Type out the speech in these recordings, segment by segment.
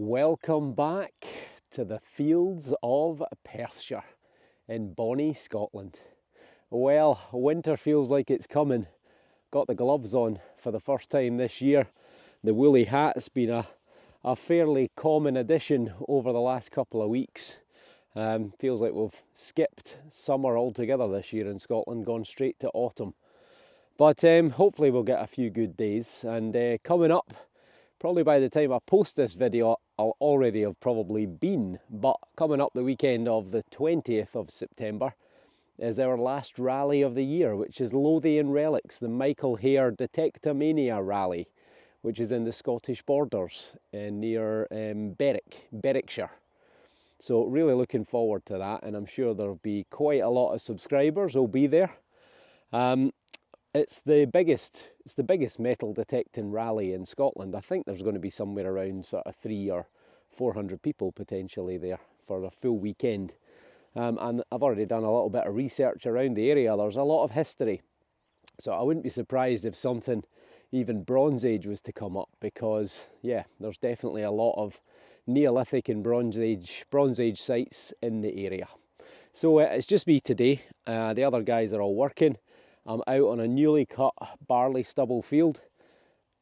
Welcome back to the fields of Perthshire in bonnie Scotland. Well, winter feels like it's coming. Got the gloves on for the first time this year. The woolly hat's been a fairly common addition over the last couple of weeks. Feels like we've skipped summer altogether this year in Scotland, gone straight to autumn. But hopefully we'll get a few good days, and coming up, probably by the time I post this video, I'll already have probably been, but coming up the weekend of the 20th of September is our last rally of the year, which is Lothian Relics, the Michael Hare Detector Rally, which is in the Scottish borders near Berwickshire. So really looking forward to that, and I'm sure there'll be quite a lot of subscribers who'll be there. It's the biggest metal detecting rally in Scotland. I think there's going to be somewhere around sort of 300 or 400 people potentially there for a full weekend. And I've already done a little bit of research around the area. There's a lot of history, so I wouldn't be surprised if something even Bronze Age was to come up, because yeah, there's definitely a lot of Neolithic and Bronze Age sites in the area. So it's just me today. The other guys are all working. I'm out on a newly cut barley stubble field.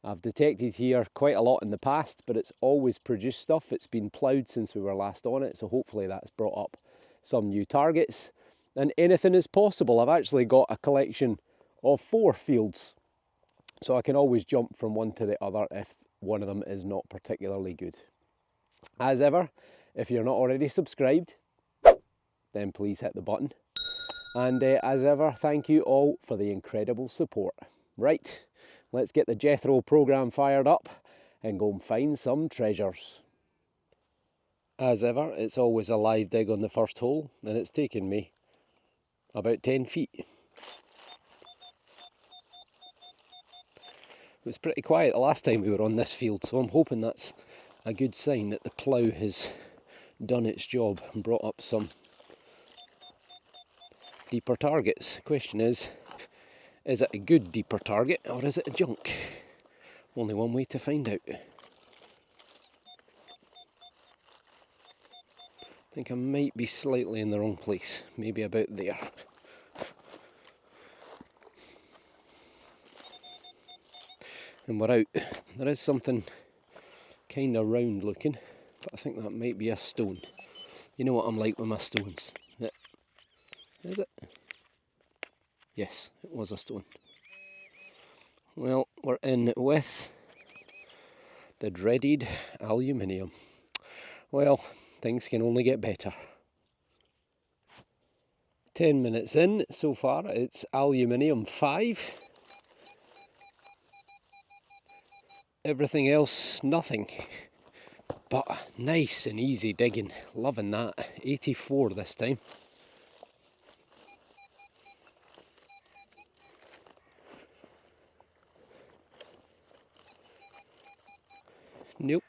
I've detected here quite a lot in the past, but it's always produced stuff. It's been ploughed since we were last on it, so hopefully that's brought up some new targets. And anything is possible. I've actually got a collection of 4 fields, so I can always jump from one to the other if one of them is not particularly good. As ever, if you're not already subscribed, then please hit the button. And as ever, thank you all for the incredible support. Right, let's get the Jethro programme fired up and go and find some treasures. As ever, it's always a live dig on the first hole, and it's taken me about 10 feet. It was pretty quiet the last time we were on this field, so I'm hoping that's a good sign that the plough has done its job and brought up some deeper targets. Question is it a good deeper target or is it a junk? Only one way to find out. I think I might be slightly in the wrong place, maybe about there. And we're out. There is something kind of round looking, but I think that might be a stone. You know what I'm like with my stones. Is it? Yes, it was a stone. Well, we're in with the dreaded aluminium. Well, things can only get better. 10 minutes in so far, it's aluminium 5. Everything else, nothing. But nice and easy digging. Loving that. 84 this time. Nope,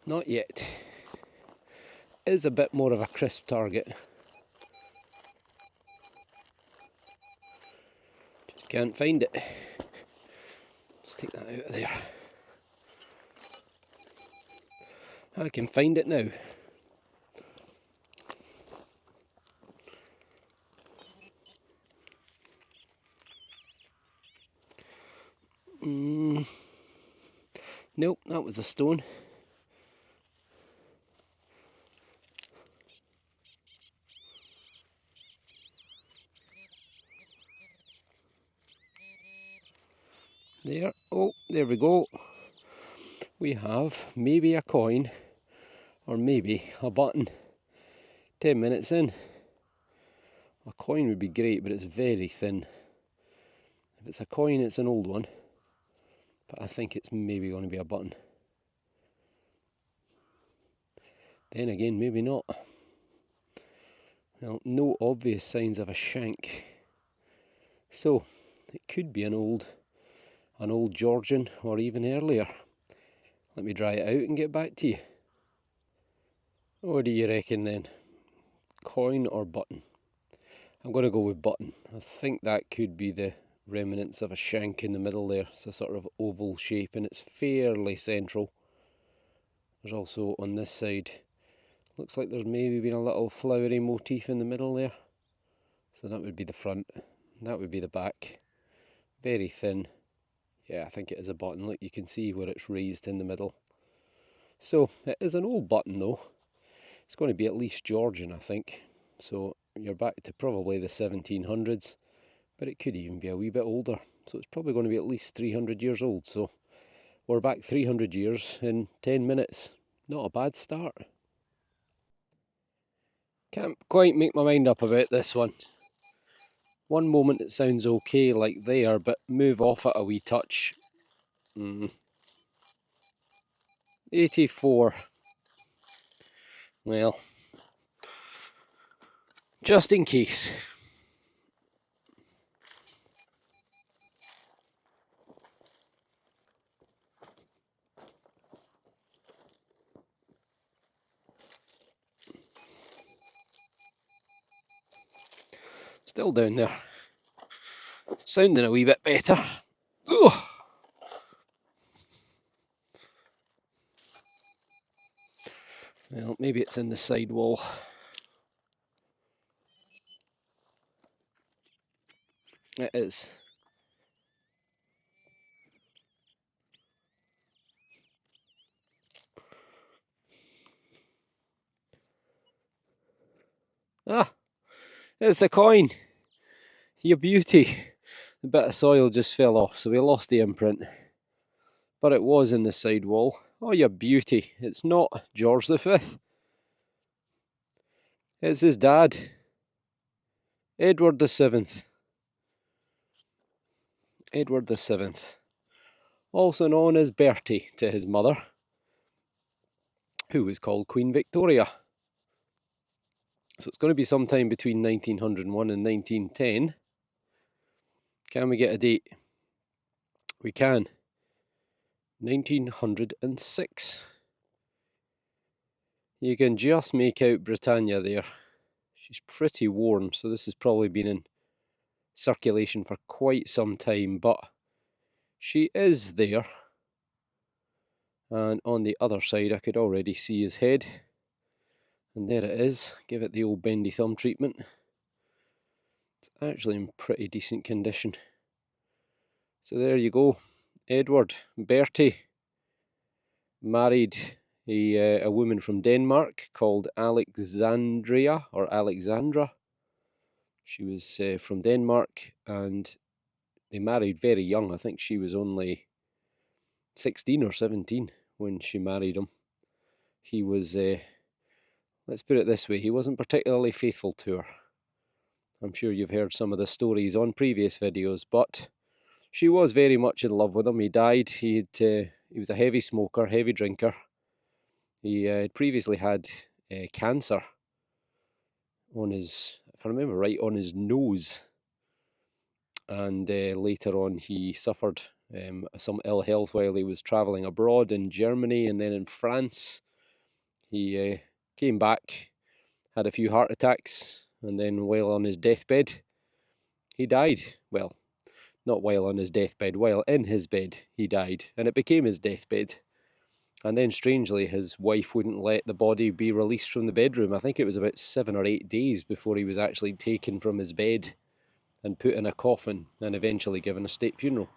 not yet. Is a bit more of a crisp target. Just can't find it. Let's take that out of there. I can find it now. Nope, that was a stone. There, oh, there we go. We have maybe a coin, or maybe a button. 10 minutes in. A coin would be great, but it's very thin. If it's a coin, it's an old one. But I think it's maybe going to be a button. Then again, maybe not. Well, no obvious signs of a shank. So, it could be an old Georgian or even earlier. Let me dry it out and get back to you. What do you reckon then? Coin or button? I'm going to go with button. I think that could be the remnants of a shank in the middle there. It's a sort of oval shape and it's fairly central. There's also on this side, looks like there's maybe been a little flowery motif in the middle there. So that would be the front, that would be the back. Very thin. Yeah, I think it is a button. Look, you can see where it's raised in the middle. So it is an old button though. It's going to be at least Georgian, I think. So you're back to probably the 1700s, but it could even be a wee bit older. So it's probably going to be at least 300 years old. So we're back 300 years in 10 minutes. Not a bad start. Can't quite make my mind up about this one. One moment it sounds okay like there, but move off it a wee touch. 84. Well, just in case. Still down there. Sounding a wee bit better. Ugh. Well, maybe it's in the side wall. It is. Ah, it's a coin. You beauty. The bit of soil just fell off, so we lost the imprint. But it was in the side wall. Oh, you beauty. It's not George V. It's his dad, Edward VII. Edward VII. Also known as Bertie to his mother, who was called Queen Victoria. So it's going to be sometime between 1901 and 1910. Can we get a date? We can. 1906. You can just make out Britannia there. She's pretty worn, so this has probably been in circulation for quite some time, but she is there. And on the other side I could already see his head. And there it is. Give it the old bendy thumb treatment. It's actually in pretty decent condition. So there you go. Edward, Bertie, married a woman from Denmark called Alexandria or Alexandra. She was from Denmark, and they married very young. I think she was only 16 or 17 when she married him. He was, let's put it this way, he wasn't particularly faithful to her. I'm sure you've heard some of the stories on previous videos, but she was very much in love with him. He died. He was a heavy smoker, heavy drinker. He had previously had cancer on his, if I remember right, on his nose. And later on he suffered some ill health while he was travelling abroad in Germany and then in France. He came back, had a few heart attacks, and then while on his deathbed, he died. Well, not while on his deathbed, while in his bed he died, and it became his deathbed. And then strangely his wife wouldn't let the body be released from the bedroom. I think it was about 7 or 8 days before he was actually taken from his bed and put in a coffin and eventually given a state funeral.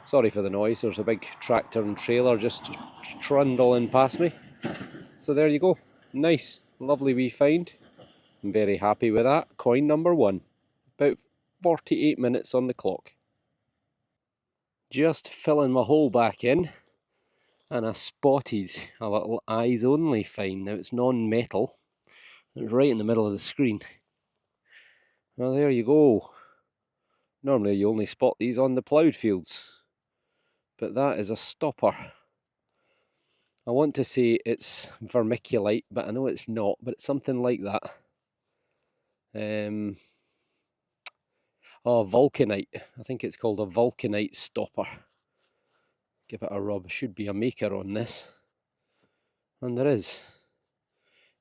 Sorry for the noise, there's a big tractor and trailer just trundling past me. So there you go, nice, lovely wee find. I'm very happy with that. Coin number 1, about 48 minutes on the clock. Just filling my hole back in, and I spotted a little eyes only find. Now it's non-metal, it's right in the middle of the screen. Well, there you go. Normally you only spot these on the ploughed fields, but that is a stopper. I want to say it's vermiculite, but I know it's not, but it's something like that. Oh, vulcanite. I think it's called a vulcanite stopper. Give it a rub. Should be a maker on this. And there is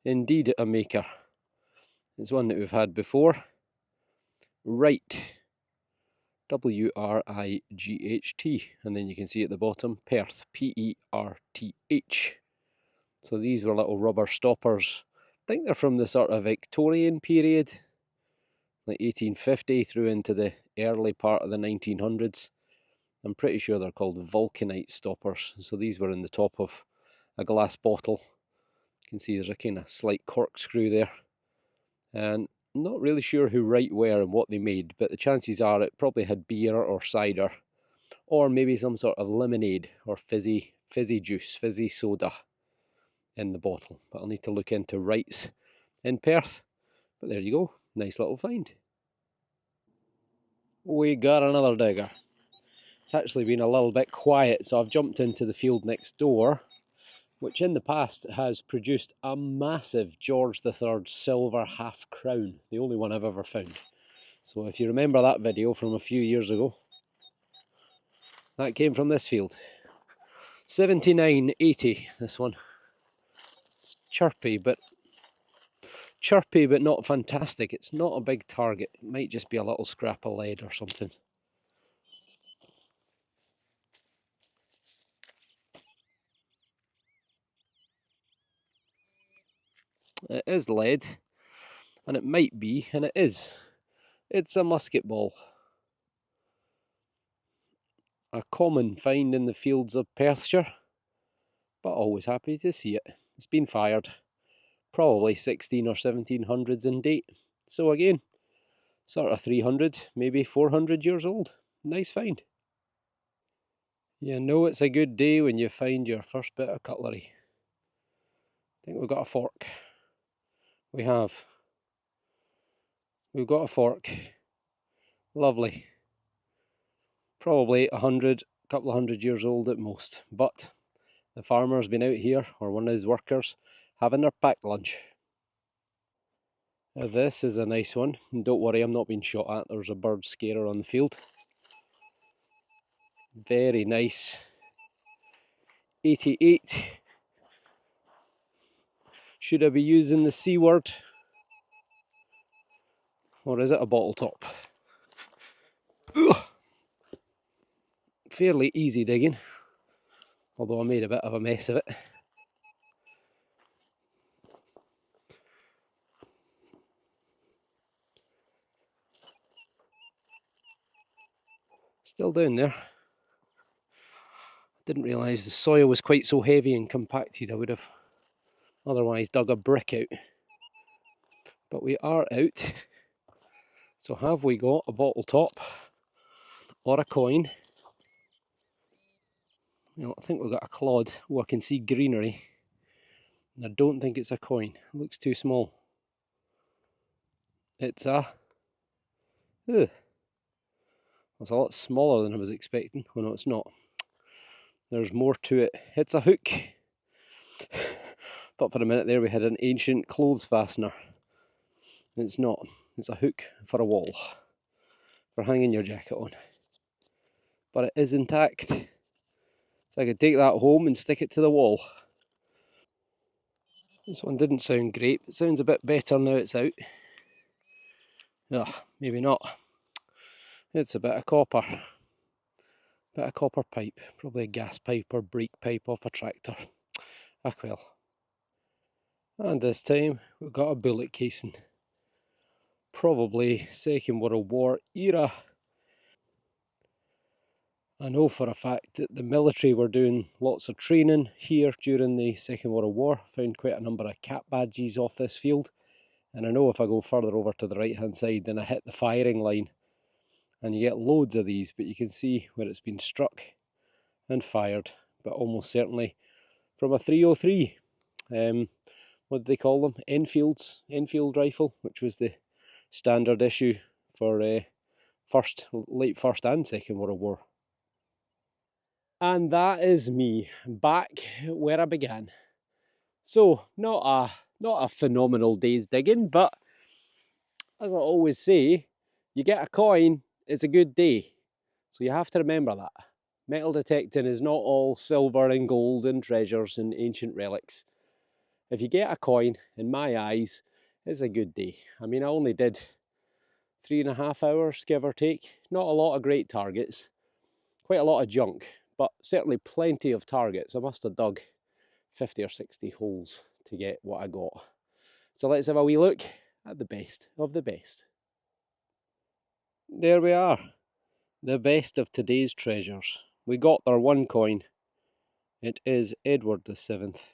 indeed a maker. It's one that we've had before. Wright. W-R-I-G-H-T. And then you can see at the bottom, Perth. P-E-R-T-H. So these were little rubber stoppers. I think they're from the sort of Victorian period, like 1850 through into the early part of the 1900s. I'm pretty sure they're called vulcanite stoppers. So these were in the top of a glass bottle. You can see there's a kind of slight corkscrew there. And I'm not really sure who right were and what they made, but the chances are it probably had beer or cider, or maybe some sort of lemonade or fizzy juice, fizzy soda in the bottle. But I'll need to look into rights in Perth. But there you go, nice little find. We got another digger. It's actually been a little bit quiet, so I've jumped into the field next door, which in the past has produced a massive George III silver half crown, the only one I've ever found. So if you remember that video from a few years ago, that came from this field. 79.80, this one. It's chirpy but not fantastic. It's not a big target. It might just be a little scrap of lead or something. It is lead, and it might be, and it is. It's a musket ball. A common find in the fields of Perthshire, but always happy to see it. It's been fired, probably 16 or 1700s in date. So again, sort of 300, maybe 400 years old. Nice find. You know it's a good day when you find your first bit of cutlery. I think we've got a fork. We have. We've got a fork. Lovely. Probably 100, couple of 100 years old at most. But the farmer's been out here, or one of his workers, having their packed lunch. Now this is a nice one. And don't worry, I'm not being shot at. There's a bird scarer on the field. Very nice. 88. Should I be using the C word? Or is it a bottle top? Ugh. Fairly easy digging, although I made a bit of a mess of it. Still down there. Didn't realise the soil was quite so heavy and compacted. I would have otherwise dug a brick out. But we are out. So have we got a bottle top or a coin? Well, I think we've got a clod. Oh, I can see greenery. And I don't think it's a coin. It looks too small. It's a... Ugh. It's a lot smaller than I was expecting. Oh no, it's not. There's more to it. It's a hook. Thought for a minute there we had an ancient clothes fastener. It's not. It's a hook for a wall. For hanging your jacket on. But it is intact. So I could take that home and stick it to the wall. This one didn't sound great. It sounds a bit better now it's out. Ugh, maybe not. It's a bit of copper. Bit of copper pipe. Probably a gas pipe or brake pipe off a tractor. Ah well. And this time we've got a bullet casing. Probably Second World War era. I know for a fact that the military were doing lots of training here during the Second World War. Found quite a number of cap badges off this field. And I know if I go further over to the right hand side, then I hit the firing line. And you get loads of these, but you can see where it's been struck and fired. But almost certainly from a 303. What do they call them? Enfield rifle, which was the standard issue for late First and Second World War. And that is me, back where I began. So, not a phenomenal day's digging, but as I always say, you get a coin, it's a good day. So you have to remember that. Metal detecting is not all silver and gold and treasures and ancient relics. If you get a coin, in my eyes, it's a good day. I mean, I only did 3.5 hours, give or take. Not a lot of great targets. Quite a lot of junk, but certainly plenty of targets. I must have dug 50 or 60 holes to get what I got. So let's have a wee look at the best of the best. There we are, the best of today's treasures. We got our one coin. It is Edward the 7th,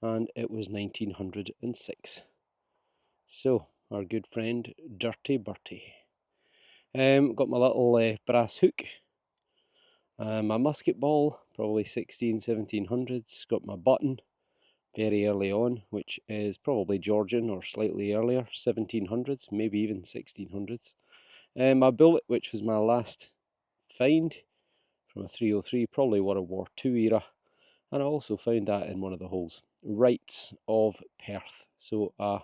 and it was 1906. So, our good friend Dirty Bertie. Got my little brass hook, my musket ball, probably 1700s. Got my button, very early on, which is probably Georgian or slightly earlier, 1700s, maybe even 1600s. My bullet, which was my last find from a 303, probably World War II era, and I also found that in one of the holes. Rights of Perth, so a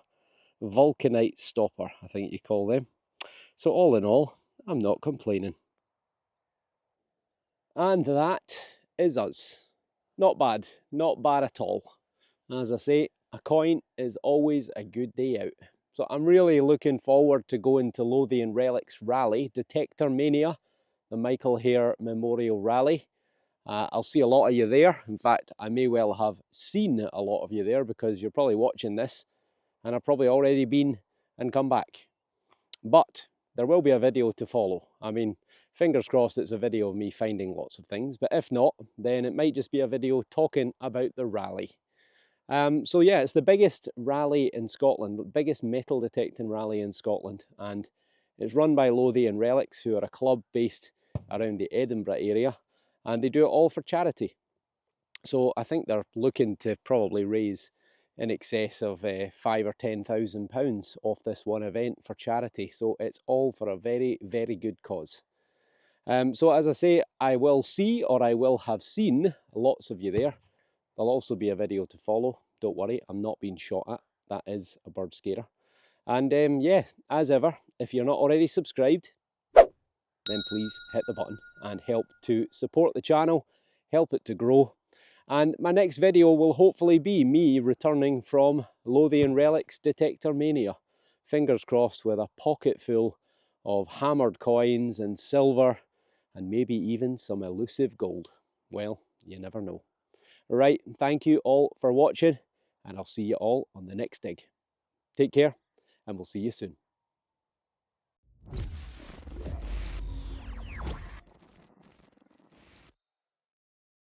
vulcanite stopper, I think you call them. So all in all, I'm not complaining. And that is us. Not bad, not bad at all. As I say, a coin is always a good day out. So I'm really looking forward to going to Lothian Relics Rally, Detector Mania, the Michael Hare Memorial Rally. I'll see a lot of you there. In fact, I may well have seen a lot of you there because you're probably watching this and I've probably already been and come back. But there will be a video to follow. I mean, fingers crossed it's a video of me finding lots of things, but if not, then it might just be a video talking about the rally. So yeah, it's the biggest rally in Scotland, the biggest metal detecting rally in Scotland, and it's run by Lothian Relics, who are a club based around the Edinburgh area, and they do it all for charity. So I think they're looking to probably raise in excess of £5,000 or £10,000 off this one event for charity. So it's all for a very, very good cause. So as I say, I will see, or I will have seen, lots of you there. There'll also be a video to follow. Don't worry, I'm not being shot at. That is a bird scarer. And yeah, as ever, if you're not already subscribed, then please hit the button and help to support the channel, help it to grow. And my next video will hopefully be me returning from Lothian Relics Detector Mania. Fingers crossed, with a pocket full of hammered coins and silver and maybe even some elusive gold. Well, you never know. Right, thank you all for watching, and I'll see you all on the next dig. Take care, and we'll see you soon.